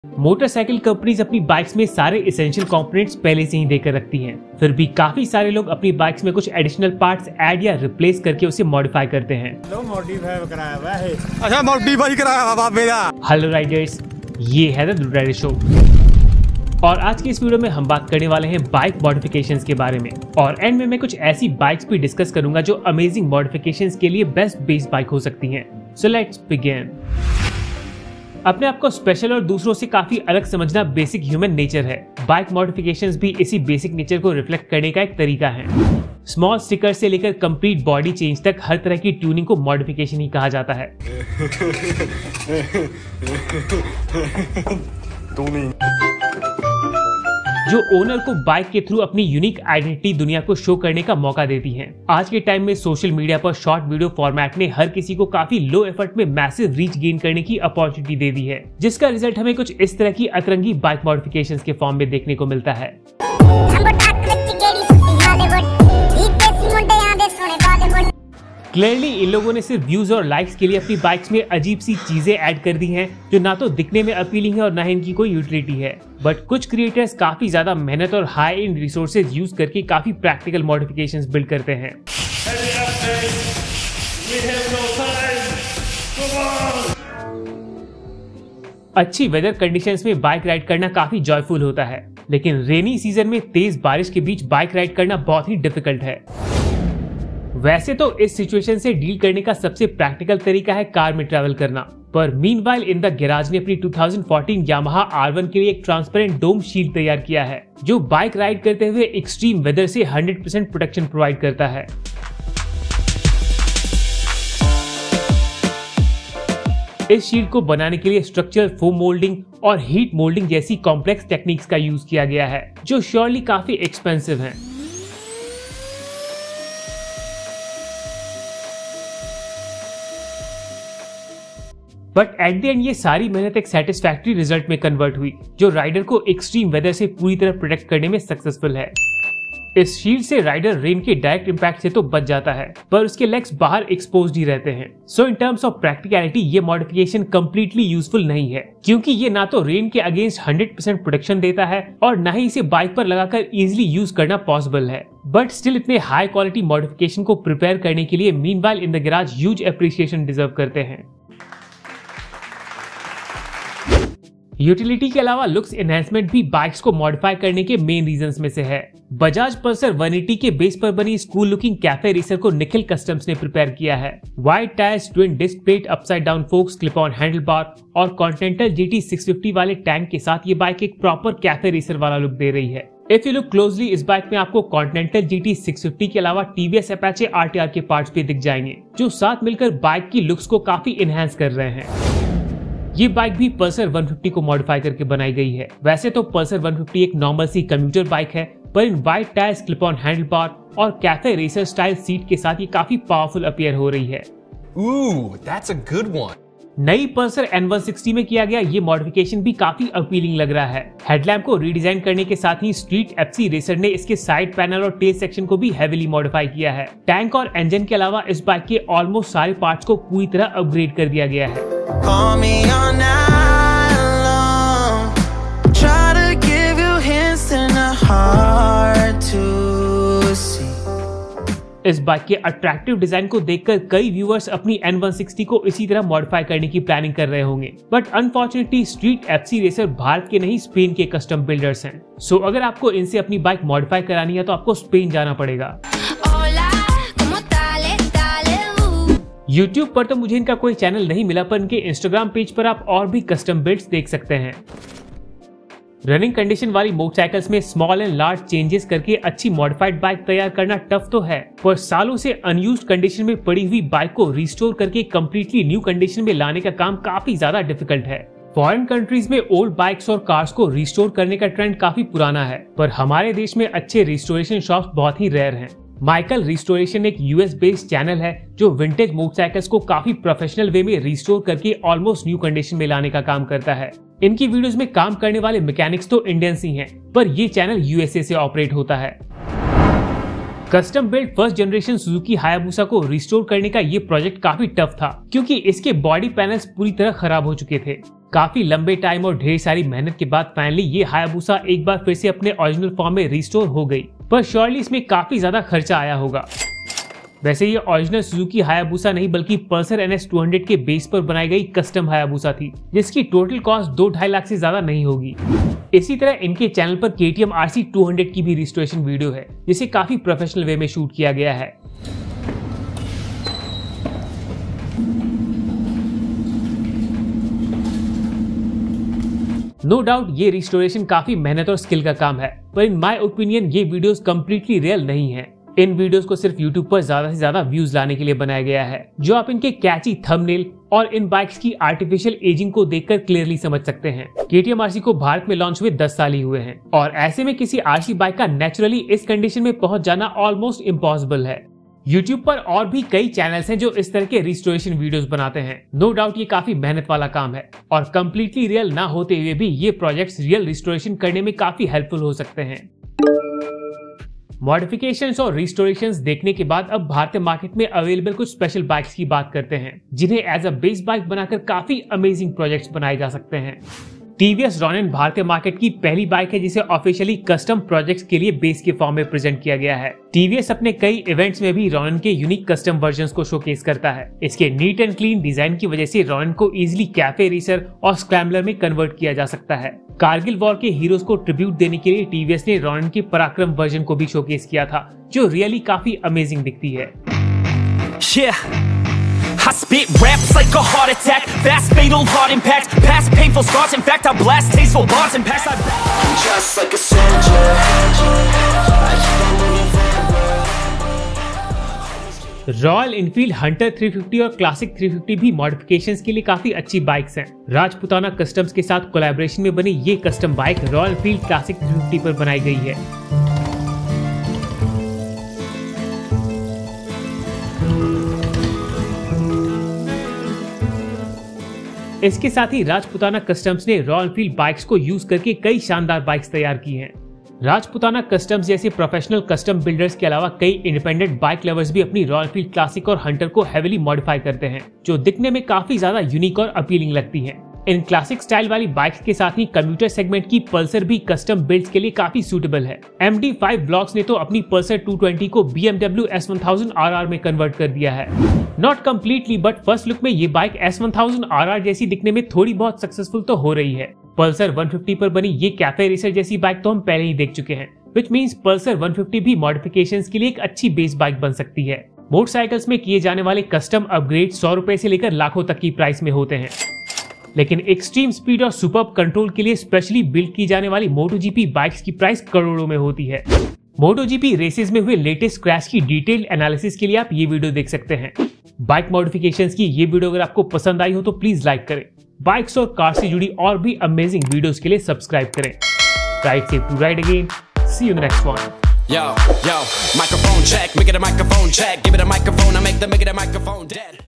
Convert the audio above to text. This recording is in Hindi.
मोटरसाइकिल कंपनीज अपनी बाइक्स में सारे एसेंशियल कंपोनेंट्स पहले से ही देकर रखती हैं। फिर भी काफी सारे लोग अपनी बाइक्स में कुछ एडिशनल पार्ट्स ऐड या रिप्लेस करके उसे मॉडिफाई करते हैं। हेलो राइडर्स, ये है द ड्रूड राइडर शो और आज की इस वीडियो में हम बात करने वाले हैं बाइक मॉडिफिकेशंस के बारे में। और एंड में मैं कुछ ऐसी बाइक्स भी डिस्कस करूंगा जो अमेजिंग मॉडिफिकेशंस के लिए बेस्ट बेस बाइक हो सकती हैं। So let's begin. अपने आप को स्पेशल और दूसरों से काफी अलग समझना बेसिक ह्यूमन नेचर है। बाइक मॉडिफिकेशंस भी इसी बेसिक नेचर को रिफ्लेक्ट करने का एक तरीका है। स्मॉल स्टिकर से लेकर कंप्लीट बॉडी चेंज तक हर तरह की ट्यूनिंग को मॉडिफिकेशन ही कहा जाता है। जो ओनर को बाइक के थ्रू अपनी यूनिक आइडेंटिटी दुनिया को शो करने का मौका देती हैं। आज के टाइम में सोशल मीडिया पर शॉर्ट वीडियो फॉर्मेट ने हर किसी को काफी लो एफर्ट में मैसिव रीच गेन करने की अपॉर्चुनिटी दे दी है, जिसका रिजल्ट हमें कुछ इस तरह की अतरंगी बाइक मॉडिफिकेशंस के फॉर्म में देखने को मिलता है। क्लियरली इन लोगों ने सिर्फ व्यूज और लाइक्स के लिए अपनी बाइक्स में अजीब सी चीजें ऐड कर दी हैं, जो ना तो दिखने में अपीलिंग है और ना ही इनकी कोई यूटिलिटी है। बट कुछ क्रिएटर्स काफी ज्यादा मेहनत और हाई एंड रिसोर्सेज यूज करके काफी प्रैक्टिकल मॉडिफिकेशंस बिल्ड करते हैं। अच्छी वेदर कंडीशंस में बाइक राइड करना काफी जॉयफुल होता है, लेकिन रेनी सीजन में तेज बारिश के बीच बाइक राइड करना बहुत ही डिफिकल्ट है। वैसे तो इस सिचुएशन से डील करने का सबसे प्रैक्टिकल तरीका है कार में ट्रैवल करना, पर मीनवाइल इन द गैराज ने अपनी 2014 यामाहा R1 के लिए एक ट्रांसपेरेंट डोम शील्ड तैयार किया है, जो बाइक राइड करते हुए एक्सट्रीम वेदर से 100% प्रोटेक्शन प्रोवाइड करता है। इस शील्ड को बनाने के लिए स्ट्रक्चरल फोम मोल्डिंग और हीट मोल्डिंग जैसी कॉम्प्लेक्स टेक्निक्स का यूज किया गया है, जो श्योरली काफी एक्सपेंसिव हैं। बट एट द एंड ये सारी मेहनत एक सेटिस्फैक्टरी रिजल्ट में कन्वर्ट हुई, जो राइडर को एक्सट्रीम वेदर से पूरी तरह प्रोटेक्ट करने में सक्सेसफुल है। इस शील्ड से राइडर रेन के डायरेक्ट इंपैक्ट से तो बच जाता है, पर उसके लेग्स बाहर एक्सपोज्ड ही रहते हैं। सो इन टर्म्स ऑफ प्रैक्टिकलिटी ये मॉडिफिकेशन कंप्लीटली यूजफुल नहीं है, क्योंकि ये ना तो रेन के अगेंस्ट 100% प्रोटेक्शन देता है और ना ही इसे बाइक पर लगाकर इजिली यूज करना पॉसिबल है। बट स्टिल इतने हाई क्वालिटी मॉडिफिकेशन को प्रिपेयर करने के लिए meanwhile in the garage huge appreciation deserve करते हैं। यूटिलिटी के अलावा लुक्स एनहांसमेंट भी बाइक्स को मॉडिफाई करने के मेन रीजंस में से है। बजाज पल्सर 180 के बेस पर बनी स्कूल लुकिंग कैफे रेसर को निखिल कस्टम्स ने प्रिपेयर किया है। Wide tyres, twin disc plate, upside down forks, clip on handle bar और कॉन्टिनेंटल GT 650 वाले टैंक के साथ ये बाइक एक प्रॉपर कैफे रेसर वाला लुक दे रही है। इफ यू लुक क्लोजली, इस बाइक में आपको कॉन्टिनेंटल GT 650 के अलावा TVS Apache RTR के पार्ट्स भी दिख जाएंगे, जो साथ मिलकर बाइक की लुक्स को काफी एनहांस कर रहे हैं। ये बाइक भी पल्सर 150 को मॉडिफाई करके बनाई गई है। वैसे तो पल्सर 150 एक नॉर्मल सी कम्यूटर बाइक है, पर इन wide tyres, clip on handle bar और कैफे रेसर स्टाइल सीट के साथ ये काफी पावरफुल अपीयर हो रही है। That's a good one. नई पल्सर N160 में किया गया ये मॉडिफिकेशन भी काफी अपीलिंग लग रहा है। हेडलैम्प को रीडिजाइन करने के साथ ही स्ट्रीट FC रेसर ने इसके साइड पैनल और टेल सेक्शन को भी हेवीली मॉडिफाई किया है। टैंक और इंजन के अलावा इस बाइक के ऑलमोस्ट सारे पार्ट्स को पूरी तरह अपग्रेड कर दिया गया है। इस बाइक के अट्रैक्टिव डिजाइन को देखकर कई व्यूअर्स अपनी N160 को इसी तरह मॉडिफाई करने की प्लानिंग कर रहे होंगे, but unfortunately street FC racer Bharat के नहीं स्पेन के कस्टम बिल्डर्स हैं। सो अगर आपको इनसे अपनी बाइक मॉडिफाई करानी है तो आपको स्पेन जाना पड़ेगा। YouTube पर तो मुझे इनका कोई चैनल नहीं मिला, पर इनके इंस्टाग्राम पेज पर आप और भी कस्टम बिल्ड्स देख सकते हैं। रनिंग कंडीशन वाली मोटरसाइकिल्स में स्मॉल एंड लार्ज चेंजेस करके अच्छी मॉडिफाइड बाइक तैयार करना टफ तो है, पर सालों से अनयूज्ड कंडीशन में पड़ी हुई बाइक को रिस्टोर करके कंप्लीटली न्यू कंडीशन में लाने का काम काफी ज्यादा डिफिकल्ट है। फॉरेन कंट्रीज में ओल्ड बाइक्स और कार्स को रिस्टोर करने का ट्रेंड काफी पुराना है, पर हमारे देश में अच्छे रिस्टोरेशन शॉप्स बहुत ही रेयर हैं। माइकल रिस्टोरेशन एक US बेस्ड चैनल है जो विंटेज मोटरसाइकिल्स को काफी प्रोफेशनल वे में रिस्टोर करके ऑलमोस्ट न्यू कंडीशन में लाने का काम करता है। इनकी वीडियोस में काम करने वाले मैकेनिक्स तो इंडियंस ही हैं, पर ये चैनल USA से ऑपरेट होता है। Custom build first generation Suzuki Hayabusa को रिस्टोर करने का ये प्रोजेक्ट काफी टफ था, क्योंकि इसके बॉडी पैनल्स पूरी तरह खराब हो चुके थे। काफी लंबे टाइम और ढेर सारी मेहनत के बाद फाइनली ये हायाबुसा एक बार फिर से अपने ओरिजिनल फॉर्म में रिस्टोर हो गई, पर श्योरली इसमें काफी ज्यादा खर्चा आया होगा। वैसे ये ओरिजिनल सुजुकी हायाबुसा नहीं बल्कि पल्सर NS 200 के बेस पर बनाई गई कस्टम हायाबुसा थी, जिसकी टोटल कॉस्ट 2-2.5 लाख से ज्यादा नहीं होगी। इसी तरह इनके चैनल पर KTM RC 200 की भी रिस्टोरेशन वीडियो है, जिसे काफी प्रोफेशनल वे में शूट किया गया है। नो डाउट ये रिस्टोरेशन काफी मेहनत और स्किल का काम है, पर इन माय ओपिनियन ये वीडियोस कंप्लीटली रियल नहीं है। इन वीडियोस को सिर्फ YouTube पर ज्यादा से ज्यादा व्यूज लाने के लिए बनाया गया है, जो आप इनके कैची थंबनेल और इन बाइक्स की आर्टिफिशियल एजिंग को देखकर क्लियरली समझ सकते हैं। KTM RC को भारत में लॉन्च हुए 10 साल ही हुए हैं, और ऐसे में किसी RC बाइक का नेचुरली इस कंडीशन में पहुंच जाना ऑलमोस्ट इम्पॉसिबल है। YouTube पर और भी कई चैनल्स हैं जो इस तरह के रिस्टोरेशन वीडियोस बनाते हैं। नो डाउट ये काफी मेहनत वाला काम है, और कम्प्लीटली रियल ना होते हुए भी ये प्रोजेक्ट्स रियल रिस्टोरेशन करने में काफी हेल्पफुल हो सकते हैं। मॉडिफिकेशंस और रिस्टोरेशंस देखने के बाद अब भारतीय मार्केट में अवेलेबल कुछ स्पेशल बाइक्स की बात करते हैं, जिन्हें एज अ बेस बाइक बनाकर काफी अमेजिंग प्रोजेक्ट्स बनाए जा सकते हैं। TVS Ronin भारतीय मार्केट की पहली बाइक है जिसे ऑफिशियली कस्टम प्रोजेक्ट्स के लिए बेस के फॉर्म में प्रेजेंट किया गया है। TVS अपने कई इवेंट्स में भी Ronin के यूनिक कस्टम वर्जन्स को शोकेस करता है। इसके नीट एंड क्लीन डिजाइन की वजह से Ronin को इजीली कैफे रेसर और स्क्रैम्बलर में कन्वर्ट किया जा सकता है। कारगिल वॉर के हीरोज को ट्रिब्यूट देने के लिए TVS ने Ronin के पराक्रम वर्जन को भी शोकेस किया था, जो रियली काफी अमेजिंग दिखती है। I spit raps like a heart attack, fast fatal heart impact, past painful scars, in fact I blast tasteful bars and packs. I'm just like a soldier, I keep on moving forward. Royal Enfield Hunter 350 और क्लासिक 350 भी मॉडिफिकेशंस के लिए काफी अच्छी बाइक्स हैं। राजपुताना कस्टम्स के साथ कोलैबोरेशन में बनी ये custom bike royal Enfield classic 350 पर बनाई गई है। इसके साथ ही राजपुताना कस्टम्स ने रॉयल इनफील्ड बाइक्स को यूज करके कई शानदार बाइक्स तैयार की हैं। राजपुताना कस्टम्स जैसे प्रोफेशनल कस्टम बिल्डर्स के अलावा कई इंडिपेंडेंट बाइक लवर्स भी अपनी रॉयल इनफील्ड क्लासिक और हंटर को हेवीली मॉडिफाई करते हैं, जो दिखने में काफी ज्यादा यूनिक और अपीलिंग लगती हैं। इन क्लासिक स्टाइल वाली बाइक्स के साथ ही कम्यूटर सेगमेंट की पल्सर भी कस्टम बिल्ड्स के लिए काफी सूटेबल है। MD5 ब्लॉक्स ने तो अपनी पल्सर 220 को BMW S1000 RR में कन्वर्ट कर दिया है। Not completely, but first look में ये बाइक S1000 RR जैसी दिखने में थोड़ी बहुत सक्सेसफुल तो हो रही है। पल्सर 150 पर बनी ये कैफे रेसर जैसी बाइक तो हम पहले ही देख चुके हैं, विच मीन्स पल्सर 150 भी मॉडिफिकेशंस के लिए एक अच्छी बेस बाइक बन सकती है। मोटरसाइकिल्स में किए जाने वाले कस्टम अपग्रेड 100 रुपए से लेकर लाखों तक की प्राइस में होते हैं, लेकिन एक्सट्रीम स्पीड और सुपर्ब कंट्रोल के लिए स्पेशली बिल्ड की जाने वाली MotoGP बाइक्स की प्राइस करोड़ों में होती है। MotoGP रेसेस में हुए लेटेस्ट क्रैश की डिटेल्ड एनालिसिस के लिए आप ये वीडियो देख सकते हैं। बाइक मॉडिफिकेशंस की ये वीडियो अगर आपको पसंद आई हो तो प्लीज लाइक करें। बाइक्स और कार से जुड़ी और भी अमेजिंग वीडियोस के लिए सब्सक्राइब करें। Ride safe to ride again, see you in the next one. Yo, microphone check, make it a microphone check, give it a microphone, I make the microphone dead.